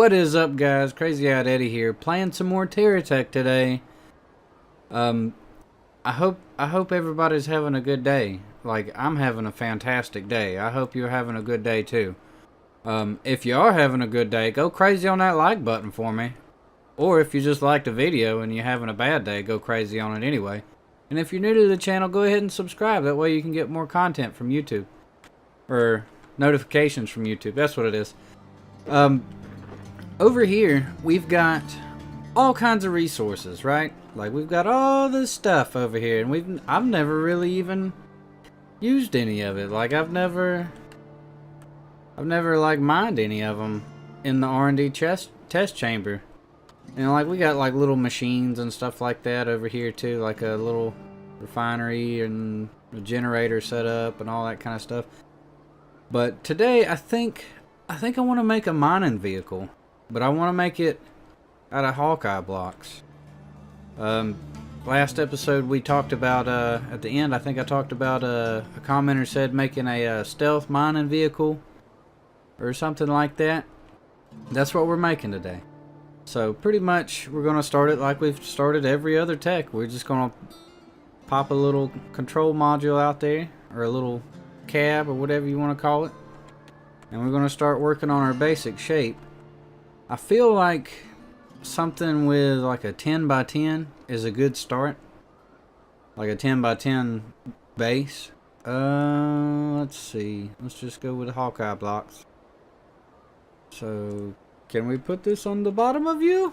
What is up, guys? Crazy Eyed Eddie here, playing some more Terra today. I hope everybody's having a good day. Like, I'm having a fantastic day. I hope you're having a good day too. If you are having a good day, go crazy on that like button for me. Or if you just liked the video and you're having a bad day, go crazy on it anyway. And if you're new to the channel, go ahead and subscribe. That way you can get more content from YouTube. Or notifications from YouTube. That's what it is. Over here, we've got all kinds of resources, right? Like, we've got all this stuff over here, and I've never really even used any of it. Like, I've never like mined any of them in the R&D test chamber. And like, we got like little machines and stuff like that over here too, like a little refinery and a generator set up and all that kind of stuff. But today, I think I want to make a mining vehicle. But I want to make it out of Hawkeye blocks. Last episode we talked about, at the end I think I talked about, a commenter said making a stealth mining vehicle or something like that. That's what we're making today. So pretty much we're going to start it like we've started every other tech. We're just going to pop a little control module out there, or a little cab, or whatever you want to call it. And we're going to start working on our basic shape. I feel like something with like a 10 by 10 is a good start. Like a 10 by 10 base. Let's see. Let's just go with Hawkeye blocks. So, can we put this on the bottom of you?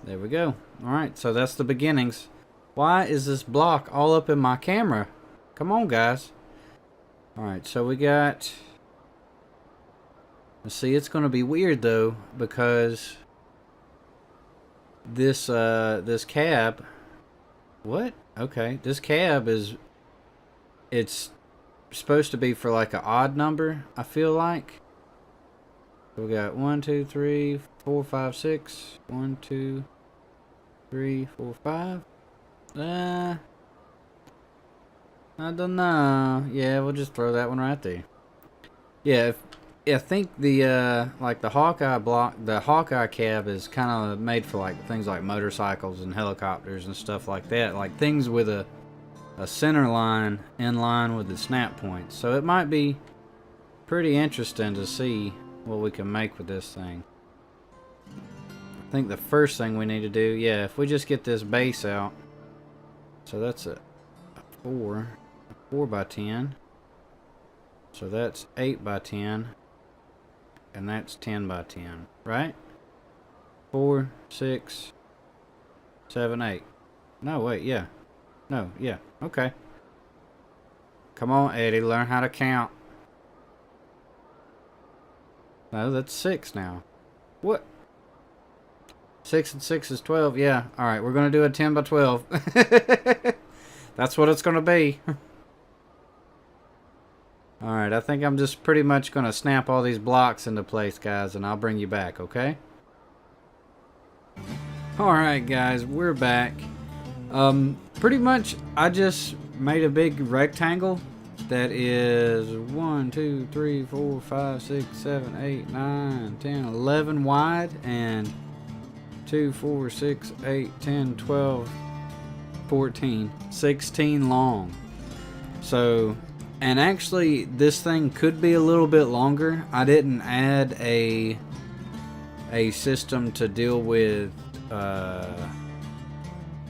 There we go. Alright, so that's the beginnings. Why is this block all up in my camera? Come on, guys. Alright, so we got... See, it's going to be weird though, because this cab, what? Okay, this cab it's supposed to be for like an odd number, I feel like. So we got 1, 2, 3, 4, 5, 6. 1, 2, 3, 4, 5. I don't know. Yeah, we'll just throw that one right there. Yeah, I think the like the Hawkeye block, the Hawkeye cab is kind of made for like things like motorcycles and helicopters and stuff like that, like things with a center line in line with the snap points. So it might be pretty interesting to see what we can make with this thing. I think the first thing we need to do, yeah, if we just get this base out. So that's a 4 by 10. So that's 8 by 10. And that's 10 by 10, right? 4, 6, 7, 8. No, wait, yeah. No, yeah, okay. Come on, Eddie, learn how to count. No, that's 6 now. What? 6 and 6 is 12, yeah. Alright, we're going to do a 10 by 12. That's what it's going to be. Alright, I think I'm just pretty much going to snap all these blocks into place, guys, and I'll bring you back, okay? Alright, guys, we're back. Pretty much, I just made a big rectangle that is 1, 2, 3, 4, 5, 6, 7, 8, 9, 10, 11 wide, and 2, 4, 6, 8, 10, 12, 14, 16 long. So... And actually, this thing could be a little bit longer. I didn't add a system to deal with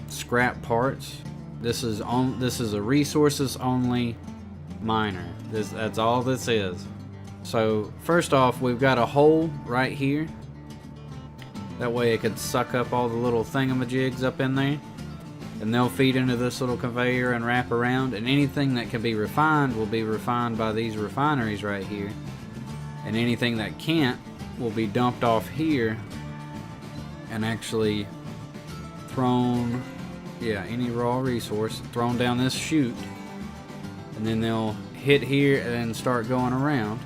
scrap parts. This is a resources only miner. That's all this is. So first off, we've got a hole right here. That way it could suck up all the little thingamajigs up in there. And they'll feed into this little conveyor and wrap around, and anything that can be refined will be refined by these refineries right here, and anything that can't will be dumped off here and actually thrown, yeah, any raw resource thrown down this chute, and then they'll hit here and then start going around.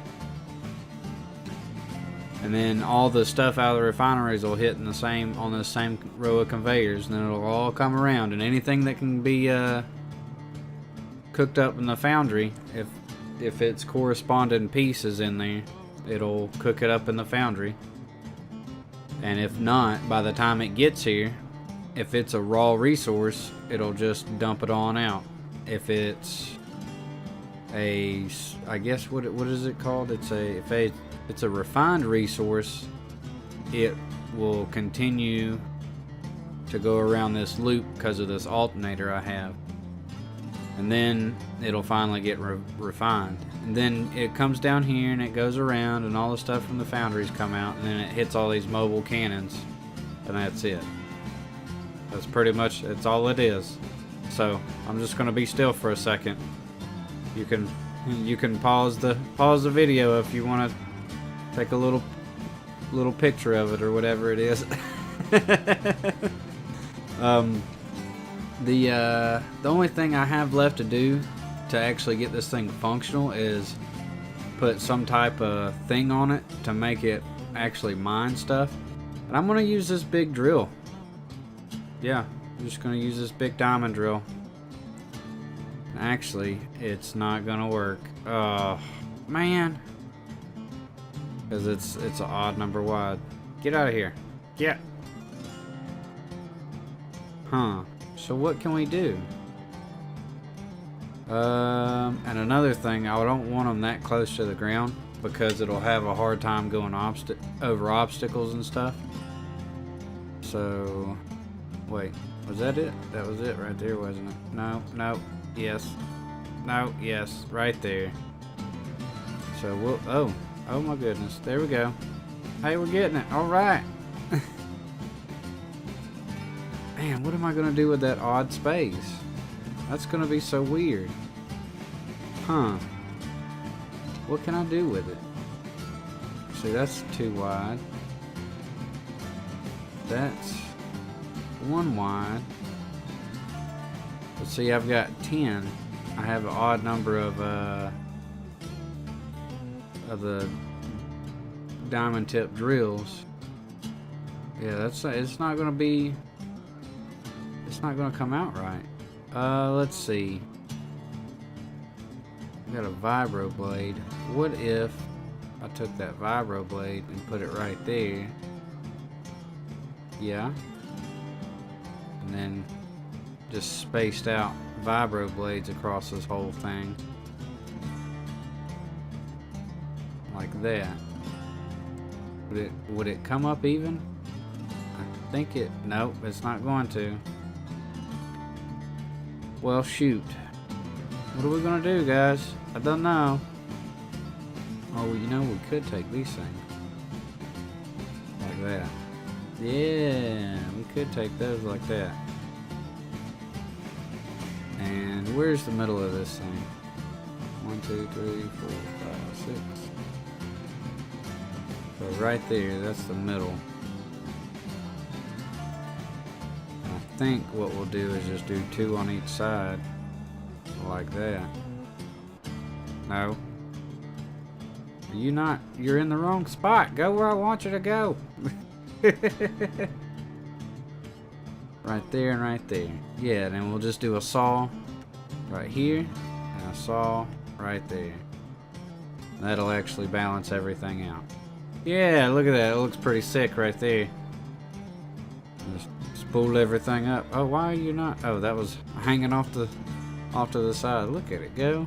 And then all the stuff out of the refineries will hit in the same, on the same row of conveyors, and then it'll all come around. And anything that can be cooked up in the foundry, if its corresponding pieces in there, it'll cook it up in the foundry. And if not, by the time it gets here, if it's a raw resource, it'll just dump it on out. If it's a, I guess what is it called? It's a refined resource, it will continue to go around this loop because of this alternator I have. And then it'll finally get refined. And then it comes down here and it goes around and all the stuff from the foundries come out, and then it hits all these mobile cannons, and that's it. That's pretty much, it's all it is. So I'm just gonna be still for a second. You can pause the video if you want to take a little picture of it or whatever it is. The only thing I have left to do to actually get this thing functional is put some type of thing on it to make it actually mine stuff. And I'm gonna use this big drill. Yeah, I'm just gonna use this big diamond drill. Actually, it's not gonna work. Oh man, because it's an odd number wide. Get out of here. Get. Huh. So what can we do? And another thing, I don't want them that close to the ground because it'll have a hard time going over obstacles and stuff. So, wait, was that it? That was it right there, wasn't it? No, no, yes, no, yes, right there. So we'll, oh my goodness, there we go. Hey, we're getting it. All right. Man, what am I gonna do with that odd space? That's gonna be so weird. Huh. What can I do with it? See, that's too wide. That's one wide. But see, I've got 10. I have an odd number of the diamond tip drills. Yeah, that's, it's not gonna be, it's not gonna come out right. Let's see. We got a vibro blade. What if I took that vibro blade and put it right there? Yeah. And then just spaced out vibro blades across this whole thing. Like that. Would it come up even? I think it, nope, it's not going to. Well, shoot. What are we gonna do, guys? I don't know. Oh, you know, we could take these things. Like that. Yeah, we could take those like that. And where's the middle of this thing? 1, 2, 3, 4, 5, 6. So right there, that's the middle. I think what we'll do is just do 2 on each side. Like that. No. You not, you're in the wrong spot. Go where I want you to go. Right there and right there. Yeah, then we'll just do a saw right here and a saw right there. That'll actually balance everything out. Yeah, look at that. It looks pretty sick right there. Just spool everything up. Oh, why are you not? Oh, that was hanging off to the side. Look at it go.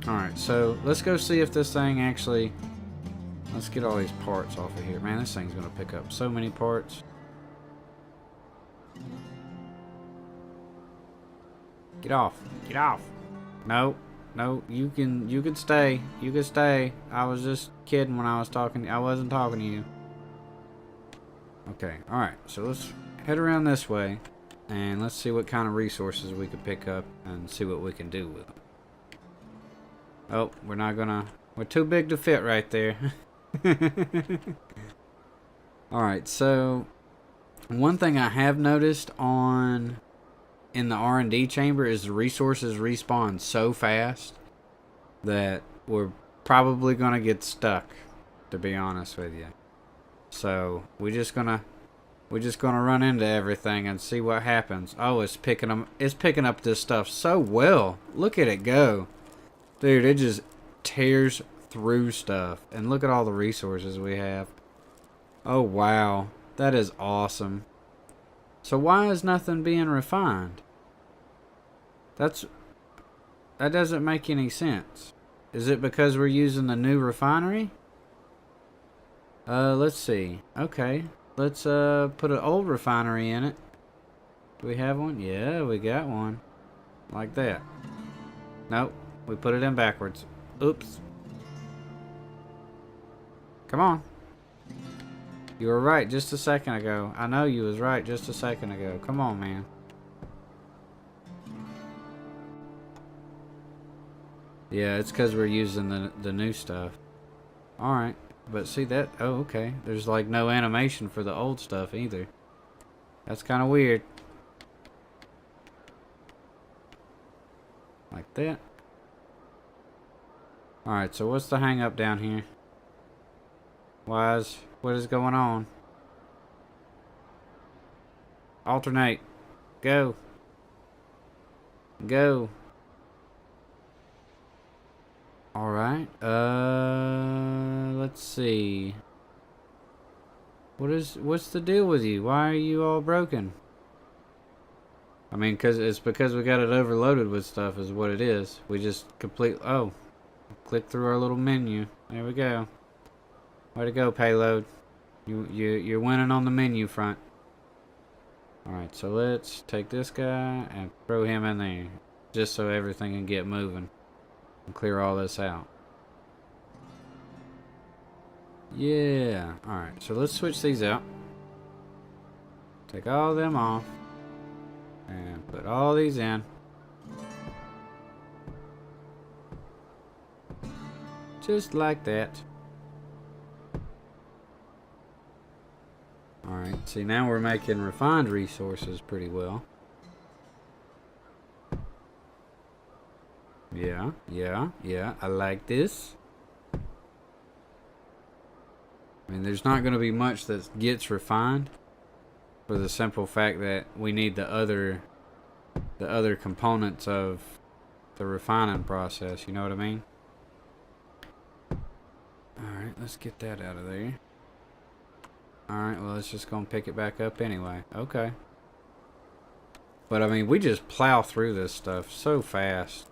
Alright, so let's go see if this thing actually, let's get all these parts off of here. Man, this thing's gonna pick up so many parts. Get off. Get off. No. No, you can stay. You can stay. I was just kidding when I was talking. I wasn't talking to you. Okay, alright, so let's head around this way and let's see what kind of resources we could pick up and see what we can do with them. Oh, we're not gonna, we're too big to fit right there. Alright, so one thing I have noticed in the R&D chamber is the resources respawn so fast that we're probably gonna get stuck, to be honest with you. So we're just gonna run into everything and see what happens. Oh, it's picking up this stuff so well. Look at it go. Dude, it just tears through stuff. And look at all the resources we have. Oh, wow. That is awesome. So why is nothing being refined? That doesn't make any sense. Is it because we're using the new refinery? Let's see. Okay. Let's put an old refinery in it. Do we have one? Yeah, we got one. Like that. Nope. We put it in backwards. Oops. Come on. You were right just a second ago. I know you was right just a second ago. Come on, man. Yeah, it's because we're using the new stuff. Alright. But see that? Oh, okay. There's like no animation for the old stuff either. That's kind of weird. Like that. Alright, so what's the hang up down here? What is going on? Alternate. Go. Go. Alright. Let's see. What's the deal with you? Why are you all broken? I mean, it's because we got it overloaded with stuff is what it is. We just click through our little menu. There we go. Way to go, payload. You're winning on the menu front. Alright, so let's take this guy and throw him in there. Just so everything can get moving. And clear all this out. Yeah. Alright, so let's switch these out. Take all of them off. And put all these in. Just like that. Alright, see now we're making refined resources pretty well. Yeah, I like this. I mean, there's not going to be much that gets refined for the simple fact that we need the other components of the refining process, you know what I mean? Alright, let's get that out of there. Alright, well, it's just going to pick it back up anyway. Okay. But, I mean, we just plow through this stuff so fast.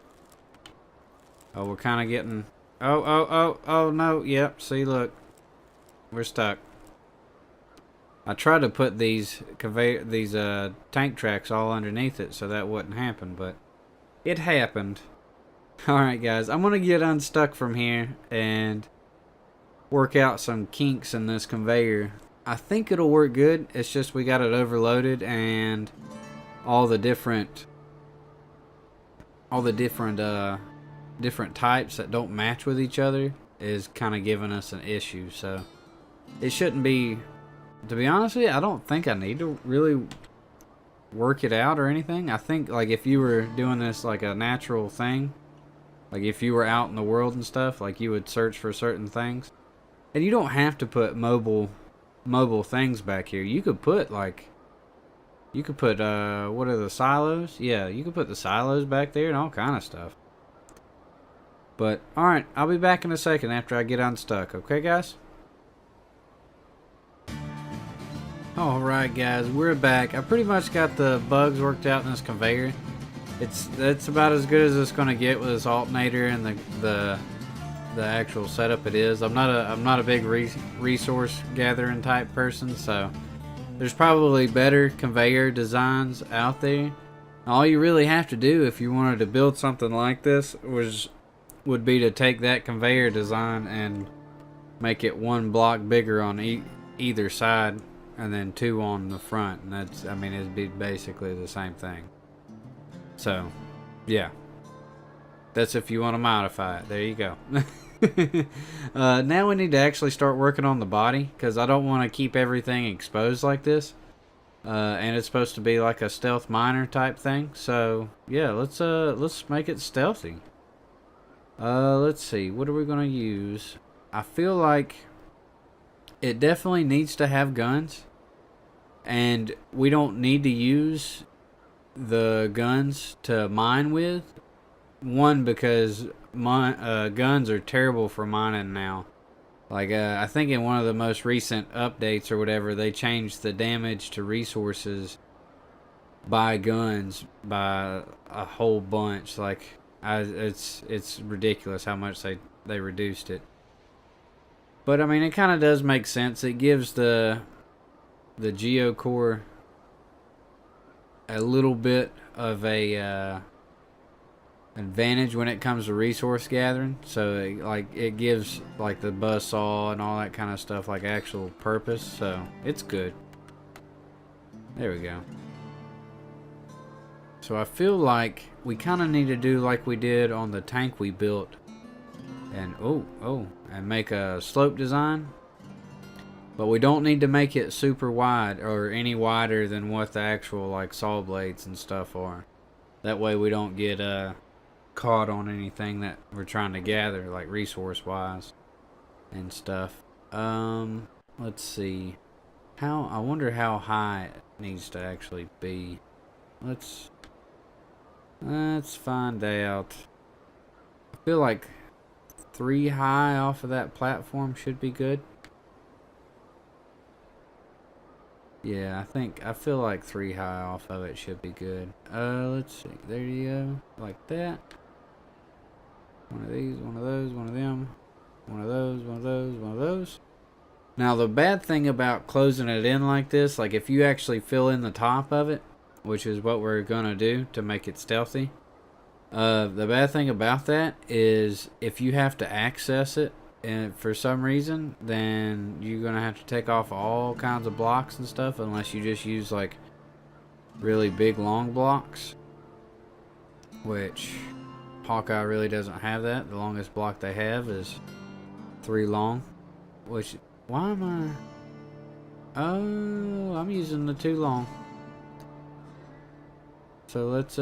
Oh, we're kind of getting... Oh, no. Yep, see, look. We're stuck. I tried to put these tank tracks all underneath it so that wouldn't happen, but it happened. Alright, guys, I'm going to get unstuck from here and work out some kinks in this conveyor. I think it'll work good. It's just we got it overloaded and all the different types that don't match with each other is kind of giving us an issue. So it shouldn't be, to be honest with you, I don't think I need to really work it out or anything. I think like if you were doing this like a natural thing, like if you were out in the world and stuff, like you would search for certain things. And you don't have to put mobile things back here. You could put what are the silos? Yeah, you could put the silos back there and all kind of stuff. But alright, I'll be back in a second after I get unstuck, okay guys? Alright guys, we're back. I pretty much got the bugs worked out in this conveyor. That's about as good as it's gonna get with this alternator and the actual setup it is. I'm not a big resource gathering type person, so there's probably better conveyor designs out there. All you really have to do if you wanted to build something like this would be to take that conveyor design and make it one block bigger on either side and then two on the front, and that's, I mean, it'd be basically the same thing. So yeah, that's if you want to modify it. There you go. Now we need to actually start working on the body, because I don't want to keep everything exposed like this. And it's supposed to be like a stealth miner type thing. So yeah, let's make it stealthy. Let's see, what are we gonna use? I feel like it definitely needs to have guns, and we don't need to use the guns to mine with. One, because guns are terrible for mining now. Like, I think in one of the most recent updates or whatever, they changed the damage to resources by guns by a whole bunch. Like, it's ridiculous how much they reduced it. But I mean, it kind of does make sense. It gives the GEO Corp a little bit of a advantage when it comes to resource gathering. So it gives like the buzzsaw and all that kind of stuff like actual purpose. So it's good. There we go. So I feel like we kind of need to do like we did on the tank we built, and and make a slope design. But we don't need to make it super wide or any wider than what the actual like saw blades and stuff are. That way we don't get caught on anything that we're trying to gather, like resource wise and stuff. Let's see. I wonder how high it needs to actually be. Let's find out. I feel like 3 high off of that platform should be good. Yeah, I feel like 3 high off of it should be good. Let's see. There you go. Like that. One of these, one of those, one of them. One of those, one of those, one of those. Now the bad thing about closing it in like this, like if you actually fill in the top of it, which is what we're gonna do to make it stealthy. The bad thing about that is if you have to access it and for some reason, then you're gonna have to take off all kinds of blocks and stuff unless you just use like really big long blocks, which Hawkeye really doesn't have that. The longest block they have is 3 long, which why am I? Oh, I'm using the 2 long. So let's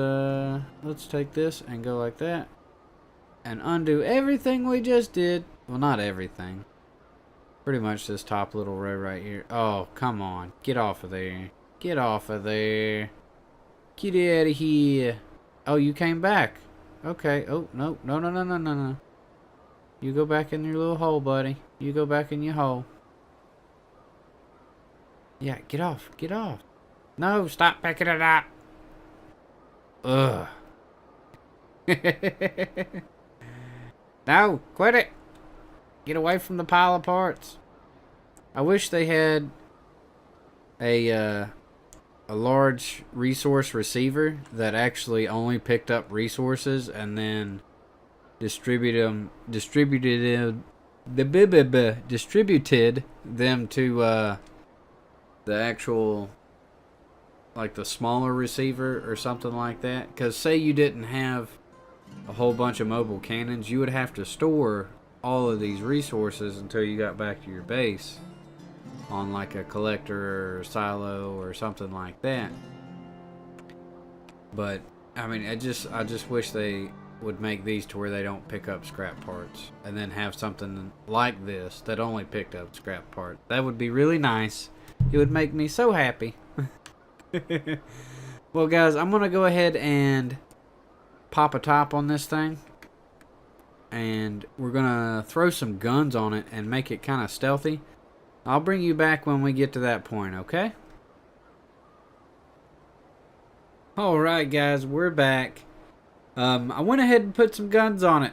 take this and go like that and undo everything we just did. Well, not everything. Pretty much this top little row right here. Oh, come on. Get off of there. Get off of there. Get out of here. Oh, you came back. Okay. Oh, no. No, no, no, no, no, no. You go back in your little hole, buddy. You go back in your hole. Yeah, get off. Get off. No, stop picking it up. Ugh. No, quit it. Get away from the pile of parts. I wish they had a large resource receiver that actually only picked up resources and then distributed them to the actual, like the smaller receiver or something like that. Because say you didn't have a whole bunch of mobile cannons, you would have to store all of these resources until you got back to your base on like a collector or silo or something like that. But I mean, I just wish they would make these to where they don't pick up scrap parts and then have something like this that only picked up scrap parts. That would be really nice. It would make me so happy. Well guys, I'm gonna go ahead and pop a top on this thing, and we're gonna throw some guns on it and make it kind of stealthy. I'll bring you back when we get to that point, okay? Alright guys, we're back. I went ahead and put some guns on it.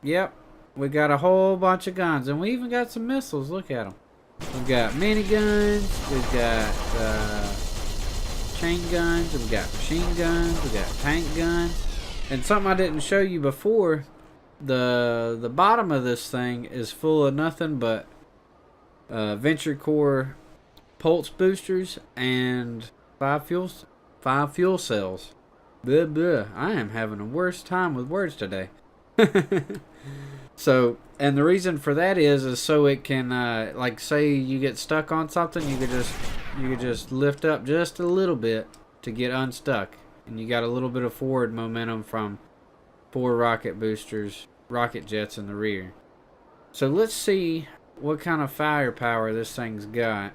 Yep, we got a whole bunch of guns, and we even got some missiles. Look at them. We've got miniguns, we've got chain guns, we've got machine guns, we've got tank guns. And something I didn't show you before, the bottom of this thing is full of nothing but Venture Core pulse boosters and 5 fuel cells. Blah, blah. I am having a worse time with words today. So, and the reason for that is so it can, like, say you get stuck on something, you could just lift up just a little bit to get unstuck, and you got a little bit of forward momentum from 4 rocket boosters, rocket jets in the rear. So let's see what kind of firepower this thing's got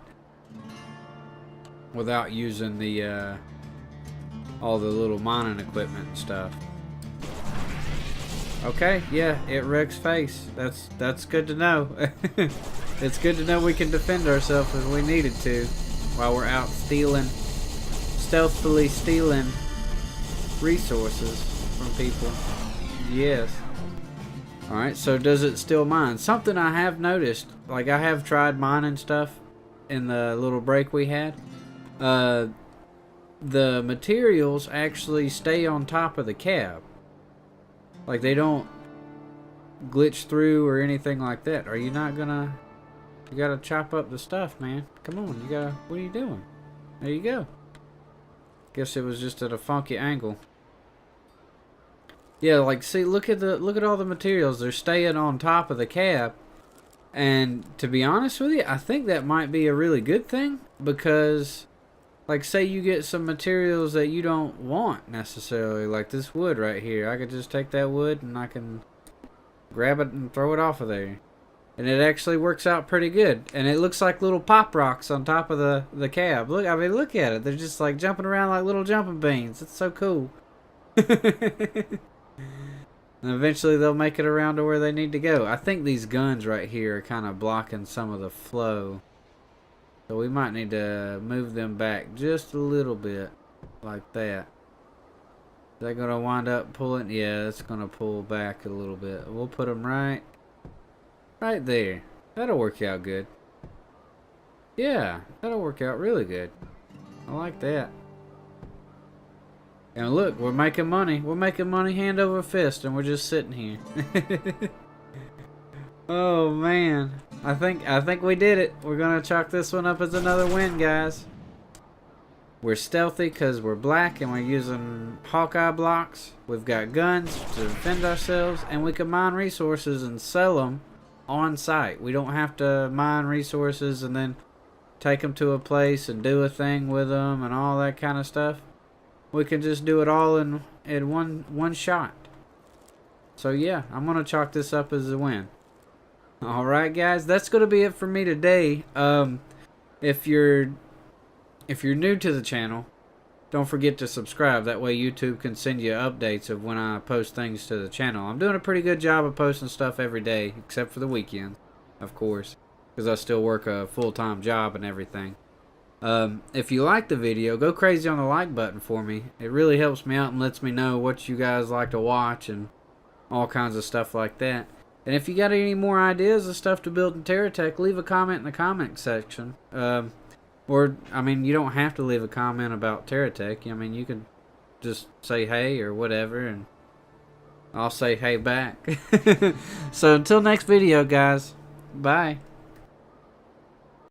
without using the all the little mining equipment and stuff. Okay, yeah, it wrecks face. That's good to know. It's good to know we can defend ourselves if we needed to while we're out stealthily stealing resources from people. Yes. Alright, so does it still mine? Something I have noticed, like I have tried mining stuff in the little break we had. The materials actually stay on top of the cab. Like they don't glitch through or anything like that. Are you not gonna... You gotta chop up the stuff, man. Come on, you gotta... What are you doing? There you go. Guess it was just at a funky angle. Yeah, like see, look at all the materials. They're staying on top of the cab. And to be honest with you, I think that might be a really good thing, because like say you get some materials that you don't want necessarily, like this wood right here. I could just take that wood and I can grab it and throw it off of there. And it actually works out pretty good. And it looks like little pop rocks on top of the cab. Look, I mean, look at it. They're just like jumping around like little jumping beans. It's so cool. And eventually they'll make it around to where they need to go. I think these guns right here are kind of blocking some of the flow. So we might need to move them back just a little bit. Like that. Is that going to wind up pulling? Yeah, it's going to pull back a little bit. We'll put them right there. That'll work out good. Yeah, that'll work out really good. I like that. And look, we're making money. We're making money hand over fist, and we're just sitting here. Oh man, I think we did it. We're gonna chalk this one up as another win, guys. We're stealthy because we're black, and we're using Hawkeye blocks. We've got guns to defend ourselves, and we can mine resources and sell them on site. We don't have to mine resources and then take them to a place and do a thing with them and all that kind of stuff. We can just do it all in one shot. So yeah, I'm gonna chalk this up as a win. All right, guys, that's gonna be it for me today. If you're new to the channel, don't forget to subscribe. That way YouTube can send you updates of when I post things to the channel. I'm doing a pretty good job of posting stuff every day, except for the weekends, of course, because I still work a full-time job and everything. If you like the video, go crazy on the like button for me. It really helps me out and lets me know what you guys like to watch and all kinds of stuff like that. And if you got any more ideas of stuff to build in Terra Tech, leave a comment in the comment section. Or, I mean, you don't have to leave a comment about Terra Tech. I mean, you can just say hey or whatever, and I'll say hey back. So until next video, guys, bye.